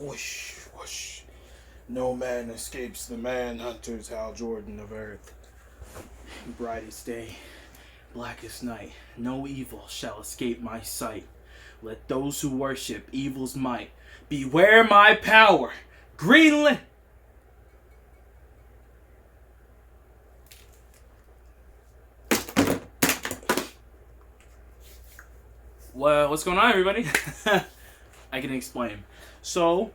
Whoosh, whoosh. No man escapes the man-hunters, Hal Jordan of Earth. Brightest day, blackest night, no evil shall escape my sight. Let those who worship evil's might beware my power. Greenland. Well, what's going on, everybody? I can explain. So,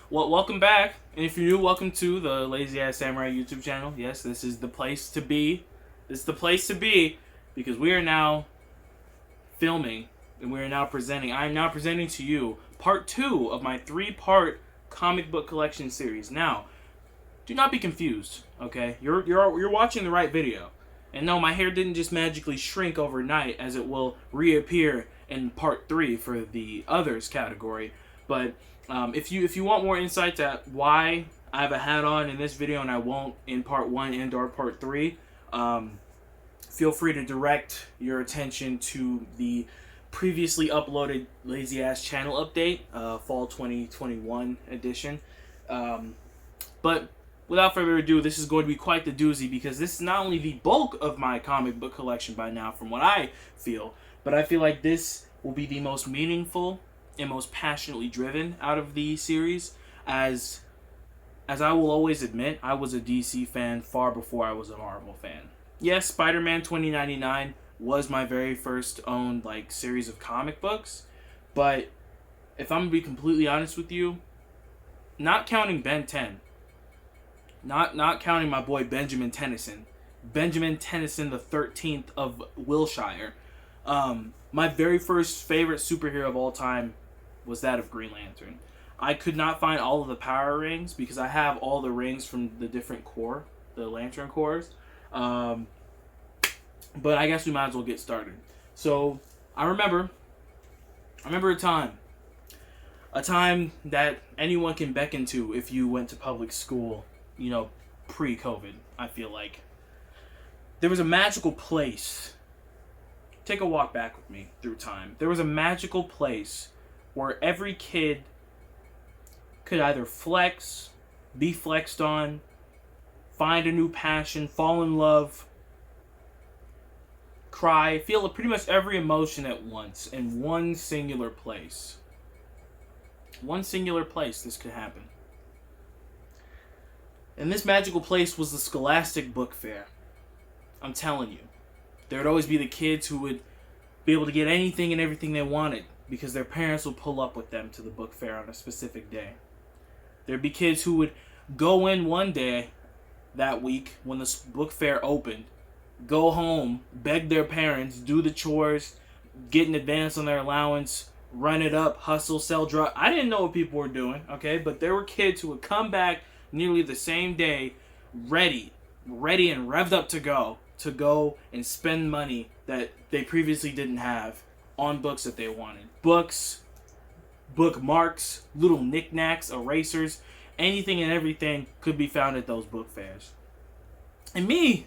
welcome back. And if you're new, welcome to the Lazy Ass Samurai YouTube channel. Yes, this is the place to be. This is the place to be because we are now filming and we are now presenting. I am now presenting to you part 2 of my 3-part comic book collection series. Now, do not be confused, okay? You're watching the right video. And no, my hair didn't just magically shrink overnight, as it will reappear in part 3 for the others category. But if you want more insights at why I have a hat on in this video and I won't in part 1 and or part 3, feel free to direct your attention to the previously uploaded Lazy Ass channel update, fall 2021 edition. But without further ado, this is going to be quite the doozy because this is not only the bulk of my comic book collection by now, from what I feel, but I feel like this will be the most meaningful and most passionately driven out of the series, as I will always admit, I was a DC fan far before I was a Marvel fan. Yes, Spider-Man 2099 was my very first owned series of comic books, but if I'm gonna be completely honest with you, not counting Ben 10, not counting my boy Benjamin Tennyson the 13th of Wilshire, my very first favorite superhero of all time was that of Green Lantern. I could not find all of the power rings because I have all the rings from the different corps, the Lantern Corps. But I guess we might as well get started. So I remember a time that anyone can beckon to if you went to public school, pre-COVID. I feel like there was a magical place. Take a walk back with me through time. There was a magical place where every kid could either flex, be flexed on, find a new passion, fall in love, cry, feel pretty much every emotion at once in one singular place. One singular place this could happen. And this magical place was the Scholastic Book Fair. I'm telling you. There would always be the kids who would be able to get anything and everything they wanted because their parents would pull up with them to the book fair on a specific day. There'd be kids who would go in one day that week when the book fair opened, go home, beg their parents, do the chores, get an advance on their allowance, run it up, hustle, sell drugs. I didn't know what people were doing, okay? But there were kids who would come back nearly the same day, ready and revved up to go and spend money that they previously didn't have on books that they wanted. Books, bookmarks, little knickknacks, erasers, anything and everything could be found at those book fairs. And me,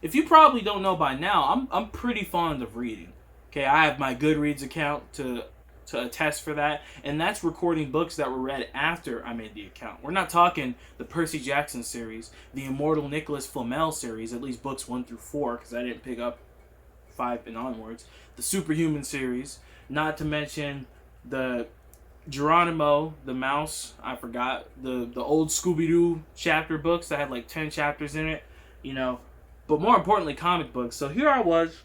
if you probably don't know by now, I'm pretty fond of reading. Okay, I have my Goodreads account to attest for that, and that's recording books that were read after I made the account. We're not talking the Percy Jackson series, the Immortal Nicholas Flamel series, at least books 1 through 4, because I didn't pick up 5 and onwards. The Superhuman series, not to mention the Geronimo, the mouse, I forgot, the old Scooby-Doo chapter books that had 10 chapters in it, but more importantly, comic books. So here I was,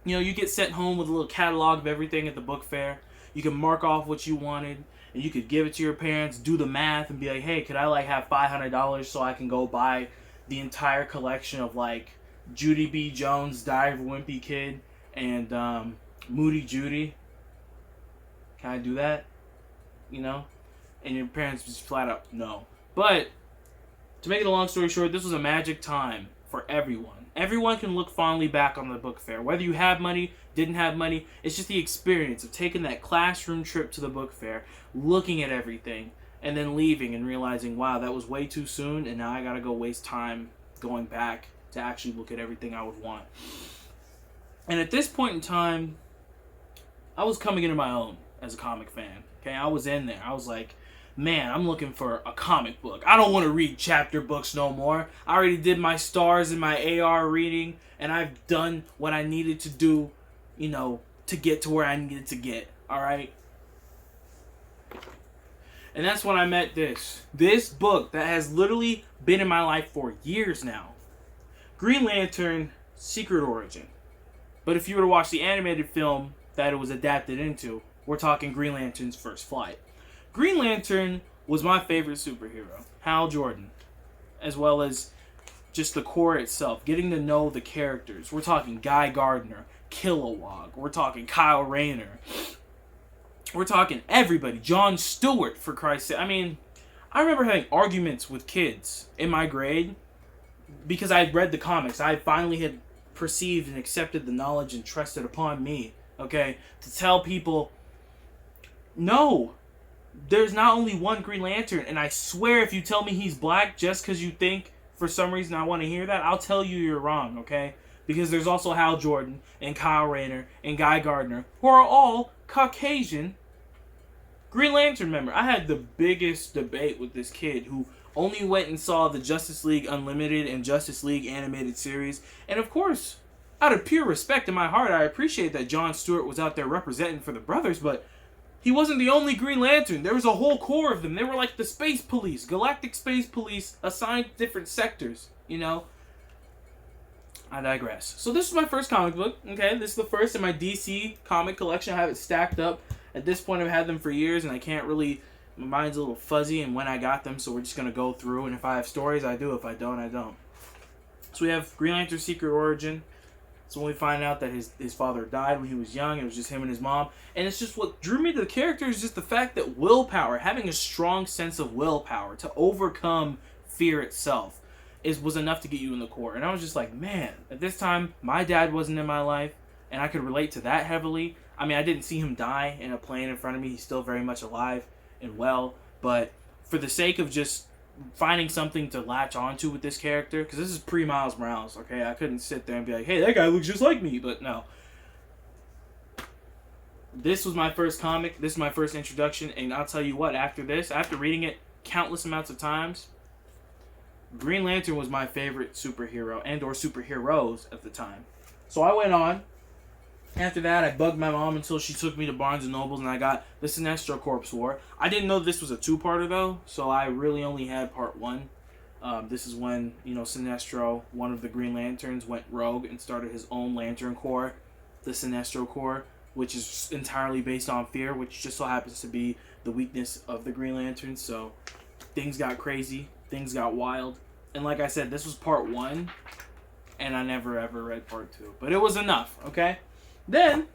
you get sent home with a little catalog of everything at the book fair. You can mark off what you wanted, and you could give it to your parents, do the math, and be like, hey, could I have $500 so I can go buy the entire collection of Judy B. Jones' Diary of a Wimpy Kid and Moody Judy? Can I do that? And your parents just flat out no. But to make it a long story short, this was a magic time for everyone. Everyone can look fondly back on the book fair. Whether you have money, didn't have money, it's just the experience of taking that classroom trip to the book fair, looking at everything, and then leaving and realizing, wow, that was way too soon, and now I gotta go waste time going back to actually look at everything I would want. And at this point in time, I was coming into my own as a comic fan. Okay, I was in there. I was like, man, I'm looking for a comic book. I don't want to read chapter books no more. I already did my stars and my AR reading, and I've done what I needed to do, to get to where I needed to get. All right. And that's when I met this book that has literally been in my life for years now. Green Lantern Secret Origin. But if you were to watch the animated film that it was adapted into, we're talking Green Lantern's First Flight. Green Lantern was my favorite superhero, Hal Jordan, as well as just the core itself, getting to know the characters. We're talking Guy Gardner, Kilowog, we're talking Kyle Rayner, we're talking everybody, Jon Stewart, for Christ's sake. I mean, I remember having arguments with kids in my grade because I had read the comics. I finally had perceived and accepted the knowledge and trusted upon me, okay, to tell people, no, there's not only one Green Lantern, and I swear if you tell me he's black just because you think for some reason I want to hear that, I'll tell you you're wrong, okay? Because there's also Hal Jordan and Kyle Rayner and Guy Gardner, who are all Caucasian Green Lantern member. I had the biggest debate with this kid who only went and saw the Justice League Unlimited and Justice League animated series. And of course, out of pure respect in my heart, I appreciate that Jon Stewart was out there representing for the brothers, but he wasn't the only Green Lantern. There was a whole corps of them. They were like the space police, galactic space police, assigned to different sectors, I digress. So this is my first comic book, okay? This is the first in my DC comic collection. I have it stacked up. At this point, I've had them for years, and I can't really... My mind's a little fuzzy and when I got them, so we're just going to go through. And if I have stories, I do. If I don't, I don't. So we have Green Lantern Secret Origin. So when we find out that his father died when he was young, it was just him and his mom. And it's just what drew me to the character is just the fact that willpower, having a strong sense of willpower to overcome fear itself, was enough to get you in the core. And I was just like, man, at this time, my dad wasn't in my life, and I could relate to that heavily. I mean, I didn't see him die in a plane in front of me. He's still very much alive and well. But for the sake of just finding something to latch onto with this character, because this is pre-Miles Morales, okay? I couldn't sit there and be like, hey, that guy looks just like me, but no. This was my first comic. This is my first introduction, and I'll tell you what, after this, after reading it countless amounts of times, Green Lantern was my favorite superhero and or superheroes at the time. So I went on. After that, I bugged my mom until she took me to Barnes & Nobles, and I got the Sinestro Corps War. I didn't know this was a two-parter, though, so I really only had part one. This is when, Sinestro, one of the Green Lanterns, went rogue and started his own Lantern Corps, the Sinestro Corps, which is entirely based on fear, which just so happens to be the weakness of the Green Lantern. So things got crazy, things got wild. And like I said, this was part one, and I never ever read part two. But it was enough, okay? Then,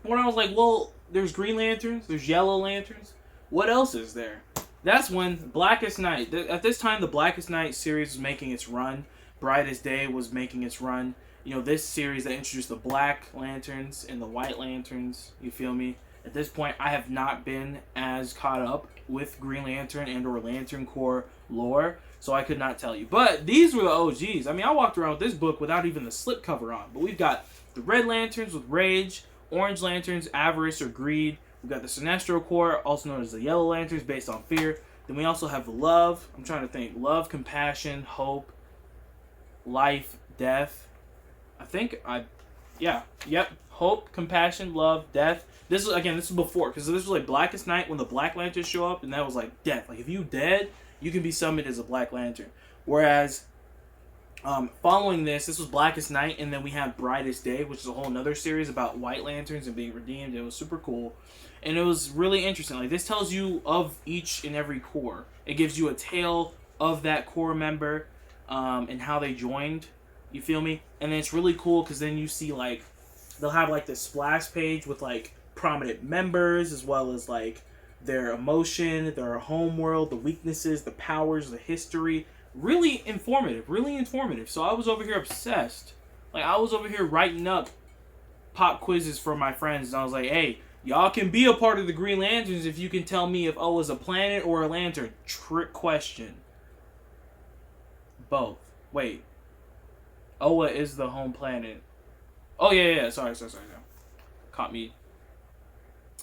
when I was like, well, there's Green Lanterns, there's Yellow Lanterns, what else is there? That's when Blackest Night, at this time, the Blackest Night series was making its run. Brightest Day was making its run. This series that introduced the Black Lanterns and the White Lanterns, you feel me? At this point, I have not been as caught up with Green Lantern and or Lantern Corps lore, so I could not tell you. But these were the OGs. I mean, I walked around with this book without even the slipcover on. But we've got the Red Lanterns with Rage, Orange Lanterns, Avarice or Greed. We've got the Sinestro Corps, also known as the Yellow Lanterns, based on fear. Then we also have the Love. I'm trying to think. Love, Compassion, Hope, Life, Death. Hope, Compassion, Love, Death. This is before, because this was like Blackest Night when the Black Lanterns show up, and that was like death. Like if you dead, you can be summoned as a Black Lantern. Whereas following this was Blackest Night, and then we have Brightest Day, which is a whole nother series about White Lanterns and being redeemed. It was super cool, and it was really interesting. Like this tells you of each and every corps. It gives you a tale of that corps member, and how they joined. You feel me? And then it's really cool because then you see like they'll have like this splash page with like prominent members as well as like their emotion, their home world, the weaknesses, the powers, the history. Really informative. So I was over here obsessed. Like I was over here writing up pop quizzes for my friends, and I was like, hey, y'all can be a part of the Green Lanterns if you can tell me if O is a planet or a lantern. Trick question. Both. Wait. Oa is the home planet. Oh, yeah. Sorry. Caught me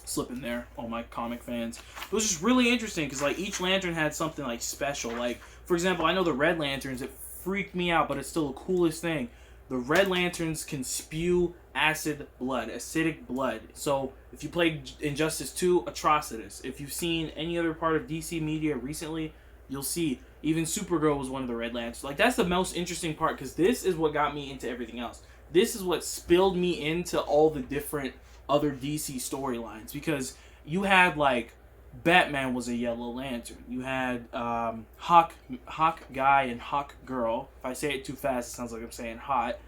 slip in there, all my comic fans. It was just really interesting because like each lantern had something like special. Like for example, I know the Red Lanterns, it freaked me out, but it's still the coolest thing. The Red Lanterns can spew acidic blood. So if you played Injustice 2, Atrocitus. If you've seen any other part of DC media recently, you'll see even Supergirl was one of the Red Lanterns. Like that's the most interesting part because this is what got me into everything else. This is what spilled me into all the different other DC storylines because you had like Batman was a Yellow Lantern. You had Hawk Guy and Hawk Girl. If I say it too fast, it sounds like I'm saying hot.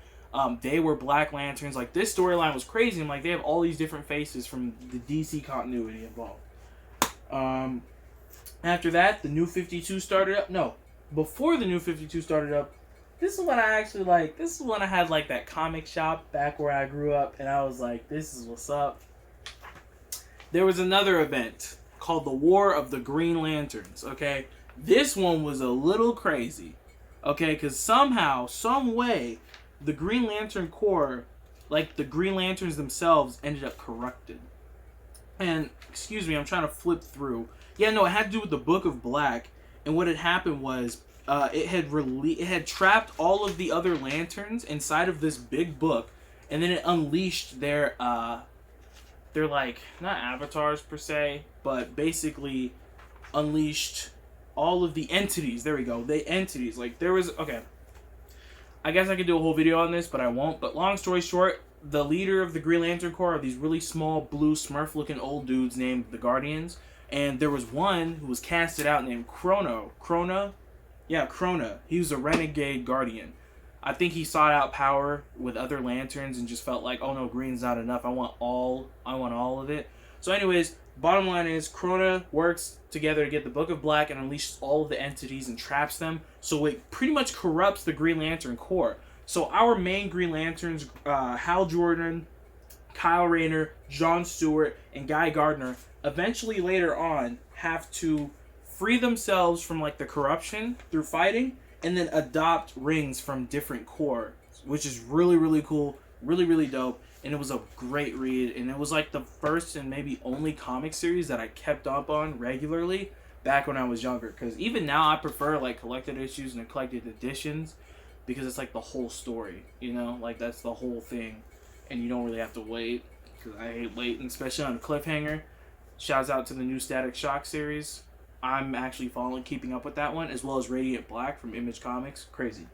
They were Black Lanterns. Like this storyline was crazy. And like they have all these different faces from the DC continuity involved. After that, the New 52 started up. No, before the New 52 started up, this is when I actually like. This is when I had like that comic shop back where I grew up, and I was like, "This is what's up." There was another event called the War of the Green Lanterns. Okay, this one was a little crazy. Okay, because somehow, some way, the Green Lantern Corps, like the Green Lanterns themselves, ended up corrupted. And excuse me, I'm trying to flip through. Yeah, no, it had to do with the Book of Black, and what had happened was. It had trapped all of the other lanterns inside of this big book, and then it unleashed their like not avatars per se, but basically unleashed all of the entities. There we go, the entities. Like there was I guess I could do a whole video on this, but I won't. But long story short, the leader of the Green Lantern Corps are these really small blue Smurf-looking old dudes named the Guardians, and there was one who was casted out named Krona. Yeah, Krona. He was a renegade guardian. I think he sought out power with other lanterns and just felt like, oh no, green's not enough. I want all of it. So anyways, bottom line is Krona works together to get the Book of Black and unleashes all of the entities and traps them. So it pretty much corrupts the Green Lantern Corps. So our main Green Lanterns, Hal Jordan, Kyle Rayner, John Stewart, and Guy Gardner, eventually later on have to free themselves from like the corruption through fighting and then adopt rings from different corps, which is really, really cool, really, really dope. And it was a great read, and it was like the first and maybe only comic series that I kept up on regularly back when I was younger, because even now I prefer like collected issues and collected editions because it's like the whole story, you know, like that's the whole thing, and you don't really have to wait, because I hate waiting, especially on a cliffhanger. Shouts out to the new Static Shock series. I'm actually keeping up with that one, as well as Radiant Black from Image Comics. Crazy.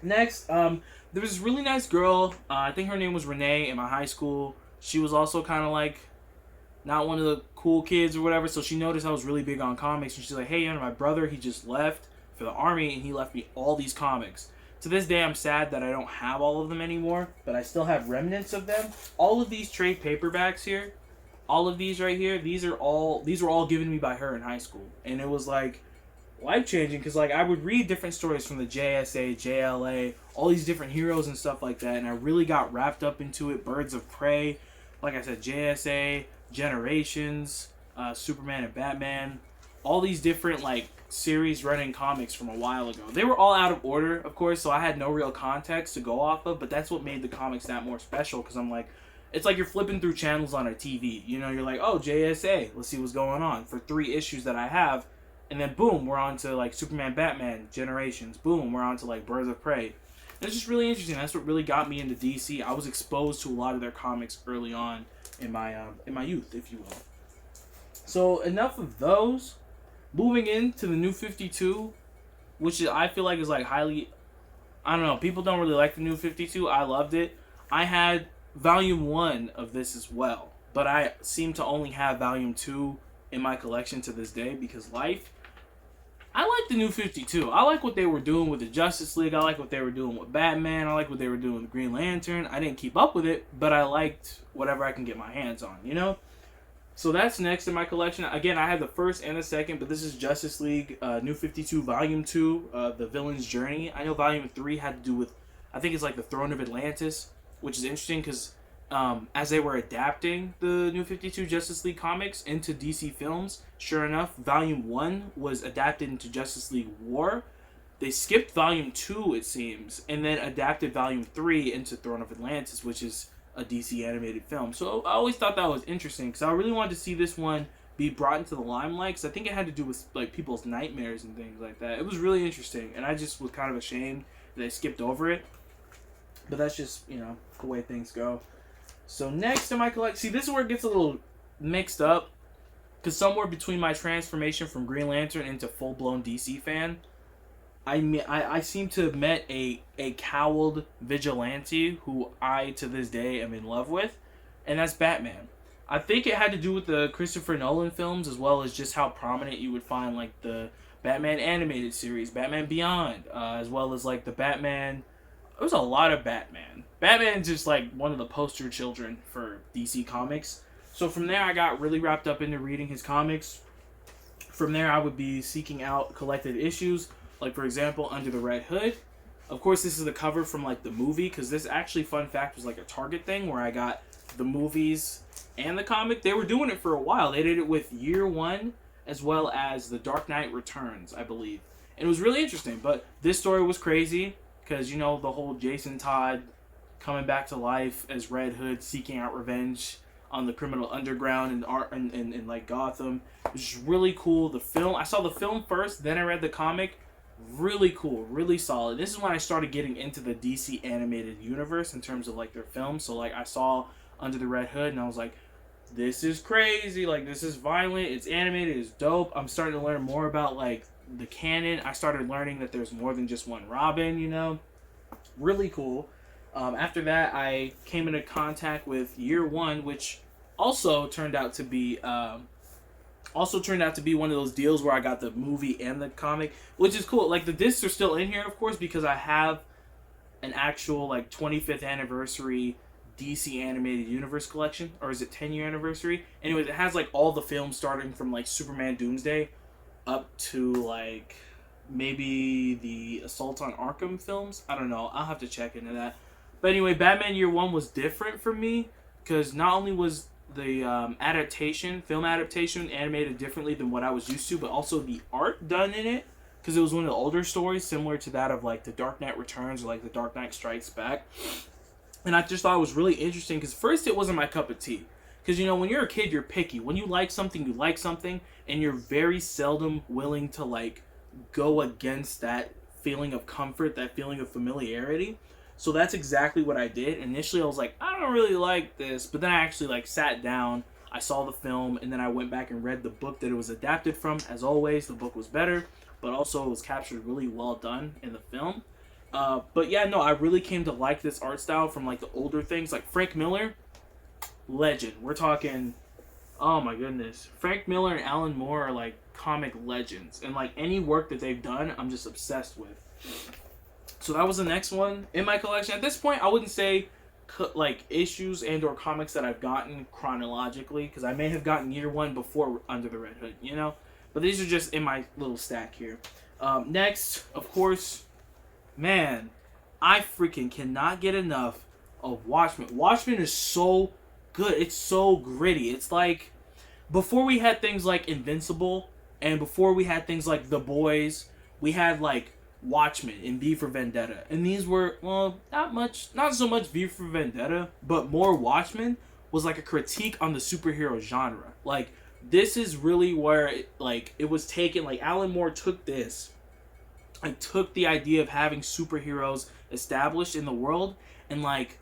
Next, there was this really nice girl. I think her name was Renee in my high school. She was also kind of like not one of the cool kids or whatever, so she noticed I was really big on comics, and she's like, hey, you know, my brother, he just left for the army, and he left me all these comics. To this day, I'm sad that I don't have all of them anymore, but I still have remnants of them. All of these trade paperbacks here, all of these right here, these were all given me by her in high school, and it was like life-changing, because like I would read different stories from the JSA, JLA, all these different heroes and stuff like that, and I really got wrapped up into it. Birds of Prey, like I said, JSA, Generations, Superman and Batman, all these different like series running comics from a while ago. They were all out of order, of course, so I had no real context to go off of, but that's what made the comics that more special, because I'm like, it's like you're flipping through channels on a TV. You know, you're like, oh, JSA, let's see what's going on for 3 issues that I have. And then, boom, we're on to, like, Superman, Batman, Generations. Boom, we're on to, like, Birds of Prey. And it's just really interesting. That's what really got me into DC. I was exposed to a lot of their comics early on in my youth, if you will. So, enough of those. Moving into the New 52, which I feel like is, like, highly... I don't know. People don't really like the New 52. I loved it. I had Volume 1 of this as well, but I seem to only have Volume 2 in my collection to this day because life. I like the New 52. I like what they were doing with the Justice League. I like what they were doing with Batman. I like what they were doing with Green Lantern. I didn't keep up with it, but I liked whatever I can get my hands on, you know? So that's next in my collection. Again, I have the first and the second, but this is Justice League New 52 Volume 2, The Villain's Journey. I know Volume 3 had to do with, I think it's like the Throne of Atlantis, which is interesting because as they were adapting the New 52 Justice League comics into DC films, sure enough, Volume 1 was adapted into Justice League War. They skipped Volume 2, it seems, and then adapted Volume 3 into Throne of Atlantis, which is a DC animated film. So I always thought that was interesting because I really wanted to see this one be brought into the limelight because I think it had to do with like people's nightmares and things like that. It was really interesting, and I just was kind of ashamed that I skipped over it. But that's just, you know, the way things go. So next in my collection, see, this is where it gets a little mixed up because somewhere between my transformation from Green Lantern into full-blown DC fan, I seem to have met a cowled vigilante who I, to this day, am in love with, and that's Batman. I think it had to do with the Christopher Nolan films, as well as just how prominent you would find, like, the Batman animated series, Batman Beyond, as well as, like, the Batman... There was a lot of Batman. Batman's just, like, one of the poster children for DC Comics. So from there, I got really wrapped up into reading his comics. From there, I would be seeking out collected issues, like, for example, Under the Red Hood. Of course, this is the cover from, like, the movie, because this actually, fun fact, was, like, a Target thing where I got the movies and the comic. They were doing it for a while. They did it with Year One, as well as The Dark Knight Returns, I believe. And it was really interesting, but this story was crazy, because, you know, the whole Jason Todd coming back to life as Red Hood, seeking out revenge on the criminal underground and like Gotham. It was really cool. The film, I saw the film first, then I read the comic. Really cool, really solid. This is when I started getting into the DC animated universe in terms of like their films. So like I saw Under the Red Hood and I was like, this is crazy, like this is violent, it's animated, it's dope. I'm starting to learn more about like the canon. I started learning that there's more than just one Robin, you know. Really cool. After that, I came into contact with Year One, which also turned out to be one of those deals where I got the movie and the comic, which is cool. Like the discs are still in here, of course, because I have an actual like 25th anniversary DC animated universe collection, or is it 10-year anniversary? Anyways, it has like all the films starting from like Superman Doomsday up to like maybe the Assault on Arkham films. I don't know. I'll have to check into that. But anyway, Batman Year One was different for me because not only was the film adaptation animated differently than what I was used to, but also the art done in it, because it was one of the older stories similar to that of like the Dark Knight Returns or like the Dark Knight Strikes Back. And I just thought it was really interesting because first it wasn't my cup of tea. Because, you know, when you're a kid, you're picky. When you like something, and you're very seldom willing to, like, go against that feeling of comfort, that feeling of familiarity. So that's exactly what I did. Initially, I was like, I don't really like this. But then I actually, like, sat down, I saw the film, and then I went back and read the book that it was adapted from. As always, the book was better, but also it was captured really well done in the film. But yeah, no, I really came to like this art style from, like, the older things. Like, Frank Miller, legend. We're talking, oh my goodness. Frank Miller and Alan Moore are, like, comic legends. And, like, any work that they've done, I'm just obsessed with. So that was the next one in my collection. At this point, I wouldn't say, like, issues and or comics that I've gotten chronologically, because I may have gotten Year One before Under the Red Hood, you know? But these are just in my little stack here. Next, of course, man, I freaking cannot get enough of Watchmen. Watchmen is so good. It's so gritty. It's like, before we had things like Invincible, and before we had things like The Boys, we had, like, Watchmen and V for Vendetta. And these were, well, not so much V for Vendetta, but more Watchmen was like a critique on the superhero genre. Like, this is really where, it was taken, like, Alan Moore took this and took the idea of having superheroes established in the world and, like,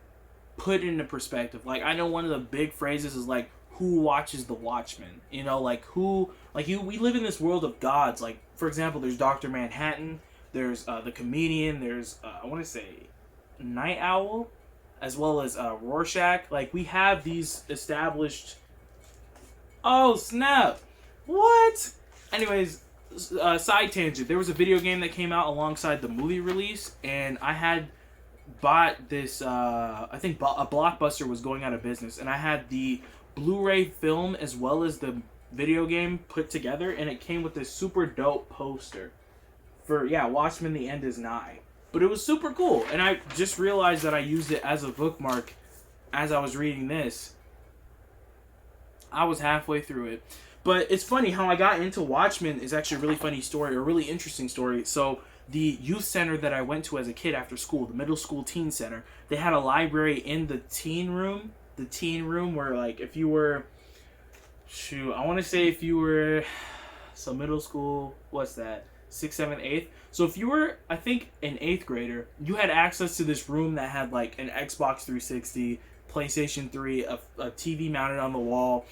put it into perspective. Like, I know one of the big phrases is, like, who watches the Watchmen? You know, like, we live in this world of gods. Like, for example, there's Dr. Manhattan, there's the Comedian, there's, I want to say, Night Owl, as well as Rorschach. Like, we have these established... Oh, snap! What? Anyways, side tangent. There was a video game that came out alongside the movie release, and I had bought this, I think a Blockbuster was going out of business, and I had the Blu-ray film as well as the video game put together, and it came with this super dope poster for, yeah, Watchmen The End Is Nigh. But it was super cool, and I just realized that I used it as a bookmark as I was reading this. I was halfway through it. But it's funny how I got into Watchmen is actually a really funny story, a really interesting story. So the youth center that I went to as a kid after school, the middle school teen center, they had a library in the teen room. The teen room where, like, if you were, I want to say if you were, so middle school, what's that? 6th, 7th, 8th. So if you were, I think, an 8th grader, you had access to this room that had, like, an Xbox 360, PlayStation 3, a TV mounted on the wall,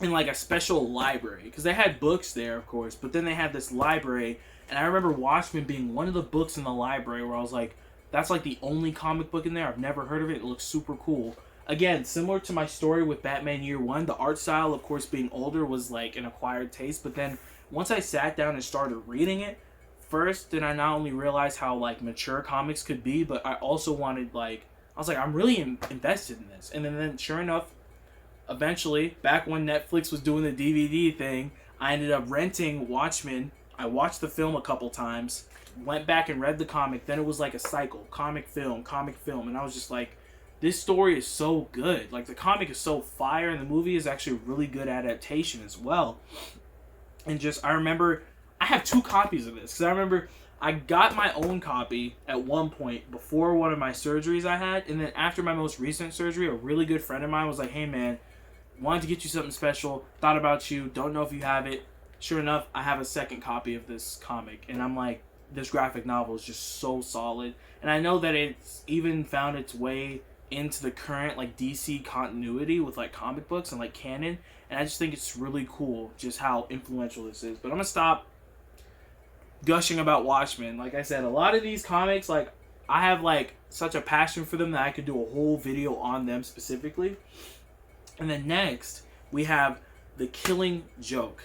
and, like, a special library. Because they had books there, of course, but then they had this library. And I remember Watchmen being one of the books in the library where I was like, that's, like, the only comic book in there. I've never heard of it. It looks super cool. Again, similar to my story with Batman Year One, the art style, of course, being older was, like, an acquired taste. But then once I sat down and started reading it, first did I not only realize how, like, mature comics could be, but I also wanted, like, I was like, I'm really invested in this. And then sure enough, eventually, back when Netflix was doing the DVD thing, I ended up renting Watchmen. I watched the film a couple times, went back and read the comic. Then it was like a cycle, comic, film. And I was just like, this story is so good. Like, the comic is so fire, and the movie is actually a really good adaptation as well. And just, I remember, I have 2 copies of this, because I remember I got my own copy at one point before one of my surgeries I had, and then after my most recent surgery, a really good friend of mine was like, hey man, wanted to get you something special, thought about you, don't know if you have it. Sure enough, I have a second copy of this comic, and I'm like, this graphic novel is just so solid. And I know that it's even found its way into the current, like, DC continuity with, like, comic books and, like, canon, and I just think it's really cool just how influential this is. But I'm gonna stop gushing about Watchmen. Like I said, a lot of these comics, like, I have, like, such a passion for them that I could do a whole video on them specifically. And then next, we have The Killing Joke.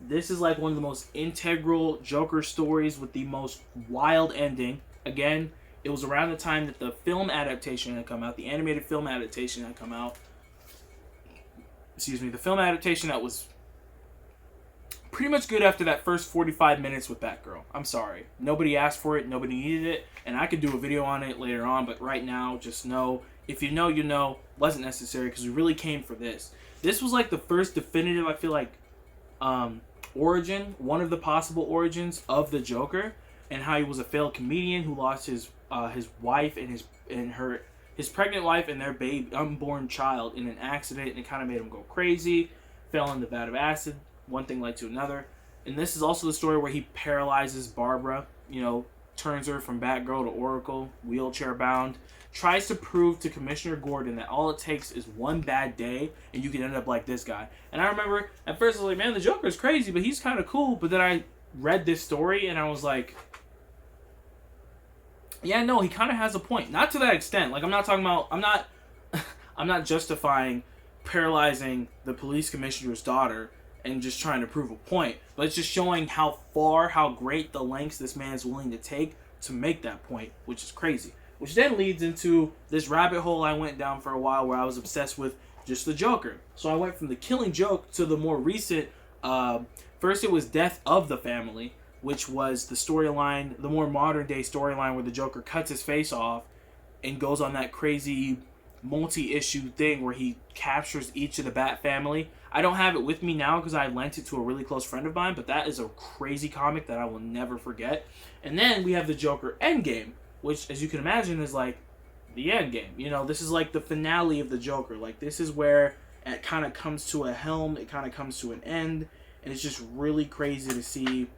This is, like, one of the most integral Joker stories with the most wild ending. Again, it was around the time that the film adaptation had come out, the animated film adaptation had come out. Excuse me, the film adaptation that was pretty much good after that first 45 minutes with Batgirl. I'm sorry. Nobody asked for it, nobody needed it, and I could do a video on it later on, but right now, just know, if you know, you know, wasn't necessary, because we really came for this. This was, like, the first definitive, I feel like, origin, one of the possible origins of the Joker, and how he was a failed comedian who lost his wife and his pregnant wife and their unborn child in an accident, and it kind of made him go crazy, fell in the vat of acid, one thing led to another. And this is also the story where he paralyzes Barbara, you know, turns her from Batgirl to Oracle, wheelchair bound, tries to prove to Commissioner Gordon that all it takes is one bad day and you can end up like this guy. And I remember at first I was like, man, the Joker's crazy, but he's kind of cool. But then I read this story and I was like, yeah, no, he kind of has a point. Not to that extent. Like, I'm not talking about, I'm not justifying paralyzing the police commissioner's daughter and just trying to prove a point. But it's just showing how great the lengths this man is willing to take to make that point, which is crazy. Which then leads into this rabbit hole I went down for a while where I was obsessed with just the Joker. So I went from The Killing Joke to the more recent, first it was Death of the Family, which was the storyline, the more modern day storyline where the Joker cuts his face off and goes on that crazy multi-issue thing where he captures each of the Bat family. I don't have it with me now because I lent it to a really close friend of mine, but that is a crazy comic that I will never forget. And then we have the Joker Endgame, which, as you can imagine, is like the Endgame. You know, this is like the finale of the Joker. Like, this is where it kind of comes to a helm, it kind of comes to an end, and it's just really crazy to see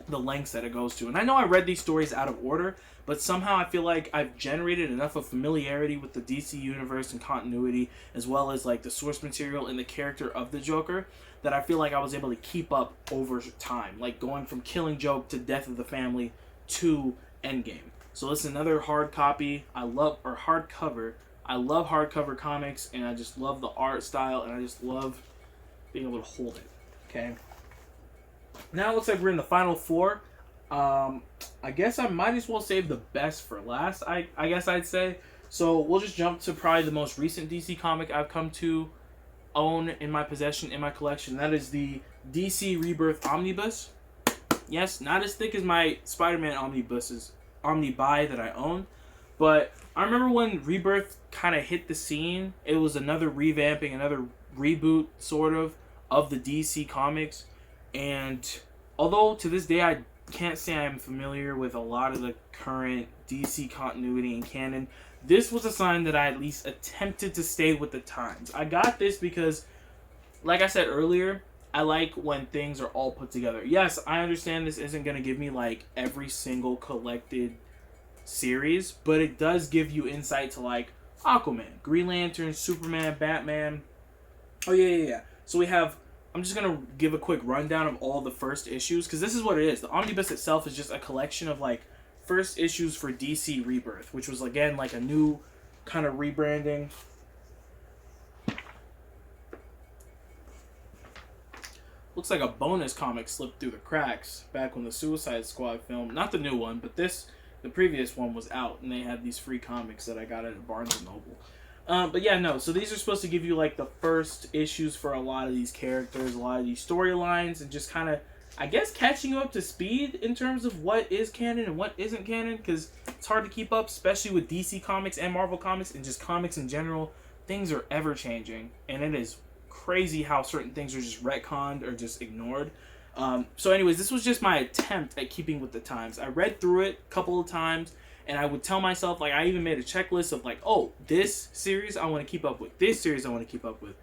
the lengths that it goes to. And I know I read these stories out of order, but somehow I feel like I've generated enough of familiarity with the DC universe and continuity, as well as like the source material and the character of the Joker, that I feel like I was able to keep up over time, like going from Killing Joke to Death of the Family to Endgame. So this is another hard copy. Hardcover. I love hardcover comics, and I just love the art style, and I just love being able to hold it. Okay. Now it looks like we're in the final four. I guess I might as well save the best for last, I guess I'd say. So we'll just jump to probably the most recent DC comic I've come to own in my possession, in my collection. That is the DC Rebirth Omnibus. Yes, not as thick as my Spider-Man Omnibuy that I own. But I remember when Rebirth kind of hit the scene, it was another revamping, another reboot, sort of the DC comics. And although to this day I can't say I'm familiar with a lot of the current DC continuity and canon, this was a sign that I at least attempted to stay with the times. I got this because, like I said earlier, I like when things are all put together. Yes, I understand this isn't going to give me like every single collected series, but it does give you insight to like Aquaman, Green Lantern, Superman, Batman. Oh yeah. So we have, I'm just going to give a quick rundown of all the first issues, because this is what it is. The Omnibus itself is just a collection of like first issues for DC Rebirth, which was again like a new kind of rebranding. Looks like a bonus comic slipped through the cracks back when the Suicide Squad film, not the new one, but the previous one was out, and they had these free comics that I got at Barnes & Noble. But yeah, no, so these are supposed to give you like the first issues for a lot of these characters, a lot of these storylines, and just kind of, I guess, catching you up to speed in terms of what is canon and what isn't canon, because it's hard to keep up, especially with DC Comics and Marvel Comics and just comics in general. Things are ever changing, and it is crazy how certain things are just retconned or just ignored. So anyways, this was just my attempt at keeping with the times. I read through it a couple of times, and I would tell myself, like, I even made a checklist of like, oh, this series I want to keep up with, this series I want to keep up with.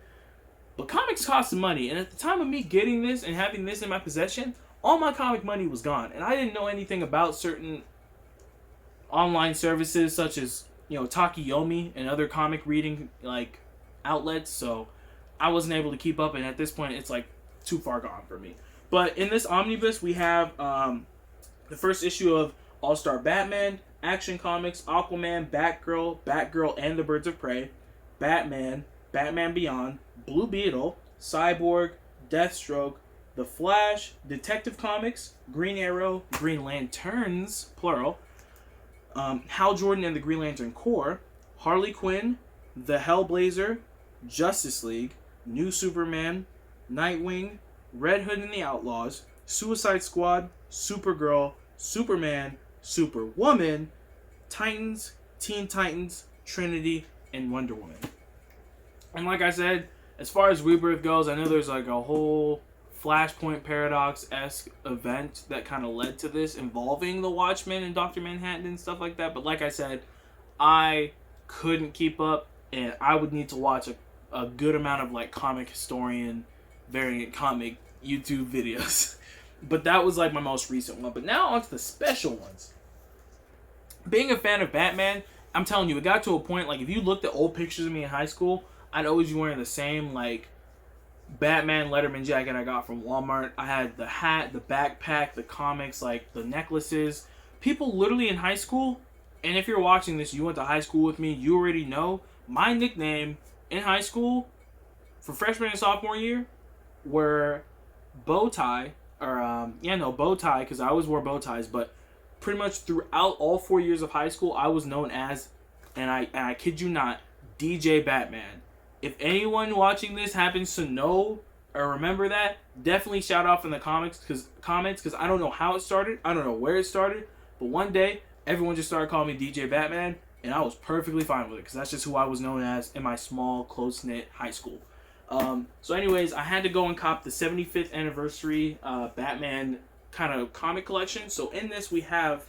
But comics cost some money, and at the time of me getting this and having this in my possession, all my comic money was gone, and I didn't know anything about certain online services such as, you know, Takiyomi and other comic reading like outlets, so I wasn't able to keep up, and at this point it's like too far gone for me. But in this omnibus we have the first issue of All-Star Batman, Action Comics, Aquaman, Batgirl and the Birds of Prey, Batman, Batman Beyond, Blue Beetle, Cyborg, Deathstroke, The Flash, Detective Comics, Green Arrow, Green Lanterns, plural, Hal Jordan and the Green Lantern Corps, Harley Quinn, The Hellblazer, Justice League, New Superman, Nightwing, Red Hood and the Outlaws, Suicide Squad, Supergirl, Superman, Superwoman, Titans, Teen Titans, Trinity, and Wonder Woman. And like I said, as far as Rebirth goes, I know there's like a whole Flashpoint Paradox-esque event that kind of led to this, involving the Watchmen and Dr. Manhattan and stuff like that. But like I said, I couldn't keep up, and I would need to watch a good amount of like comic historian variant comic YouTube videos. But that was like my most recent one. But now onto the special ones. Being a fan of Batman, I'm telling you, it got to a point, like if you looked at old pictures of me in high school, I'd always be wearing the same like Batman Letterman jacket I got from Walmart. I had the hat, the backpack, the comics, like the necklaces. People literally in high school, and if you're watching this, you went to high school with me, you already know, my nickname in high school for freshman and sophomore year were bow tie, or bow tie, because I always wore bow ties, but pretty much throughout all 4 years of high school, I was known as, and I kid you not, DJ Batman. If anyone watching this happens to know or remember that, definitely shout out in the comments, because I don't know how it started, I don't know where it started, but one day everyone just started calling me DJ Batman, and I was perfectly fine with it, because that's just who I was known as in my small, close-knit high school. So anyways, I had to go and cop the 75th anniversary Batman kind of comic collection. So in this we have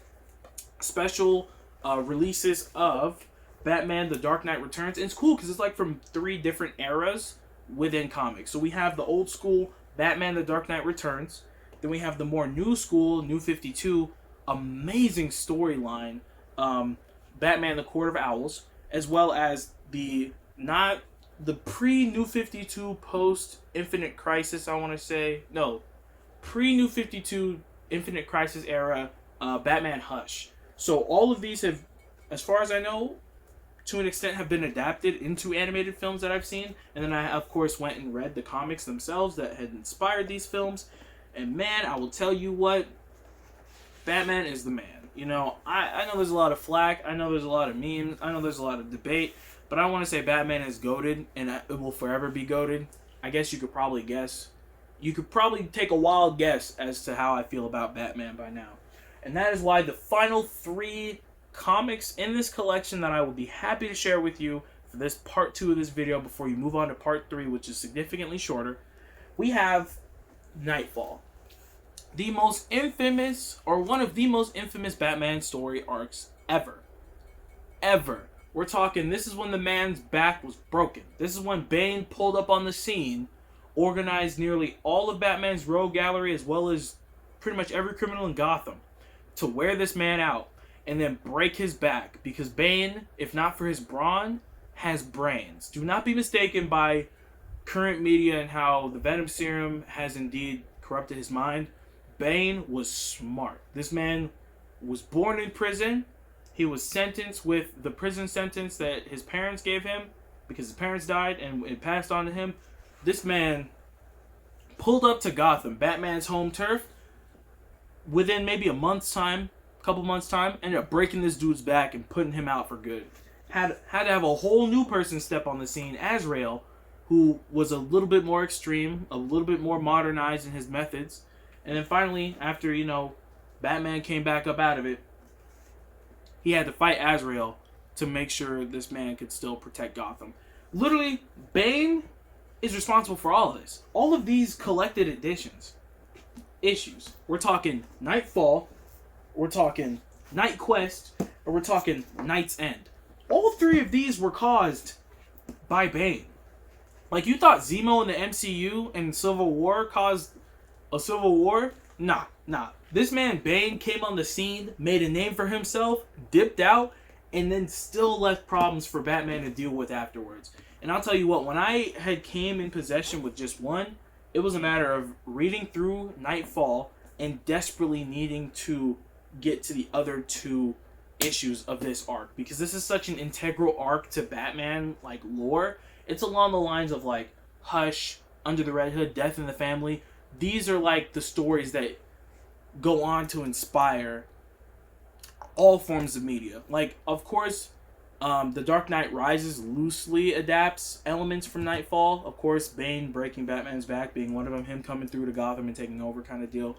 special releases of Batman The Dark Knight Returns. And it's cool because it's like from 3 different eras within comics. So we have the old school Batman The Dark Knight Returns. Then we have the more new school, New 52, amazing storyline, Batman The Court of Owls, as well as the pre-New 52, post-Infinite Crisis, I want to say. No, pre-New 52, Infinite Crisis era, Batman Hush. So all of these have, as far as I know, to an extent have been adapted into animated films that I've seen. And then I, of course, went and read the comics themselves that had inspired these films. And man, I will tell you what, Batman is the man. You know, I know there's a lot of flack, I know there's a lot of memes, I know there's a lot of debate, but I want to say Batman is goated, and it will forever be goated. I guess you could probably guess. You could probably take a wild guess as to how I feel about Batman by now. And that is why the final 3 comics in this collection that I will be happy to share with you for this part 2 of this video before you move on to part 3, which is significantly shorter, we have Nightfall. the most infamous, or one of the most infamous Batman story arcs ever. Ever. We're talking, this is when the man's back was broken. This is when Bane pulled up on the scene, organized nearly all of Batman's rogue gallery, as well as pretty much every criminal in Gotham, to wear this man out and then break his back. Because Bane, if not for his brawn, has brains. Do not be mistaken by current media and how the Venom serum has indeed corrupted his mind. Bane was smart. This man was born in prison. He was sentenced with the prison sentence that his parents gave him because his parents died and it passed on to him. This man pulled up to Gotham, Batman's home turf, within maybe a month's time, couple months' time, ended up breaking this dude's back and putting him out for good. Had to have a whole new person step on the scene, Azrael, who was a little bit more extreme, a little bit more modernized in his methods. And then finally, after, Batman came back up out of it, he had to fight Azrael to make sure this man could still protect Gotham. Literally, Bane is responsible for all of this. All of these collected issues. We're talking Nightfall, we're talking Night Quest, or we're talking Night's End. All three of these were caused by Bane. Like, you thought Zemo in the MCU and Civil War caused a civil war? Nah. This man, Bane, came on the scene, made a name for himself, dipped out, and then still left problems for Batman to deal with afterwards. And I'll tell you what, when I had came in possession with just one, it was a matter of reading through Nightfall and desperately needing to get to the other two issues of this arc. Because this is such an integral arc to Batman, lore. It's along the lines of, Hush, Under the Red Hood, Death in the Family. These are, the stories that go on to inspire all forms of media. Of course, The Dark Knight Rises loosely adapts elements from Nightfall. Of course, Bane breaking Batman's back being one of them, him coming through to Gotham and taking over kind of deal.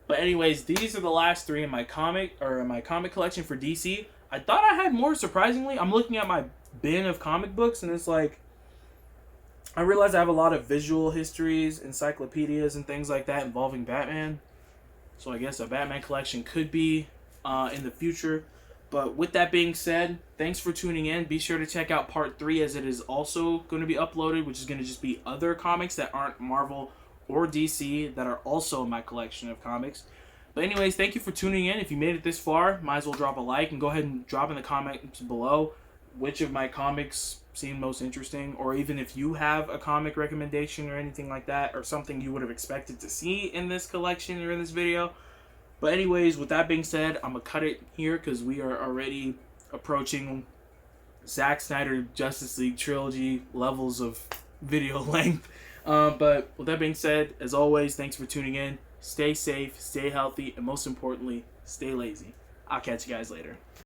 But anyways, these are the last three in my comic collection for DC. I thought I had more, surprisingly. I'm looking at my bin of comic books, and it's I realize I have a lot of visual histories, encyclopedias, and things like that involving Batman. So I guess a Batman collection could be in the future. But with that being said, thanks for tuning in. Be sure to check out part 3, as it is also going to be uploaded, which is going to just be other comics that aren't Marvel or DC that are also in my collection of comics. But anyways, thank you for tuning in. If you made it this far, might as well drop a like and go ahead and drop in the comments below which of my comics seem most interesting, or even if you have a comic recommendation or anything like that, or something you would have expected to see in this collection or in this video. But anyways, with that being said, I'm going to cut it here because we are already approaching Zack Snyder Justice League trilogy levels of video length. But with that being said, as always, thanks for tuning in. Stay safe, stay healthy, and most importantly, stay lazy. I'll catch you guys later.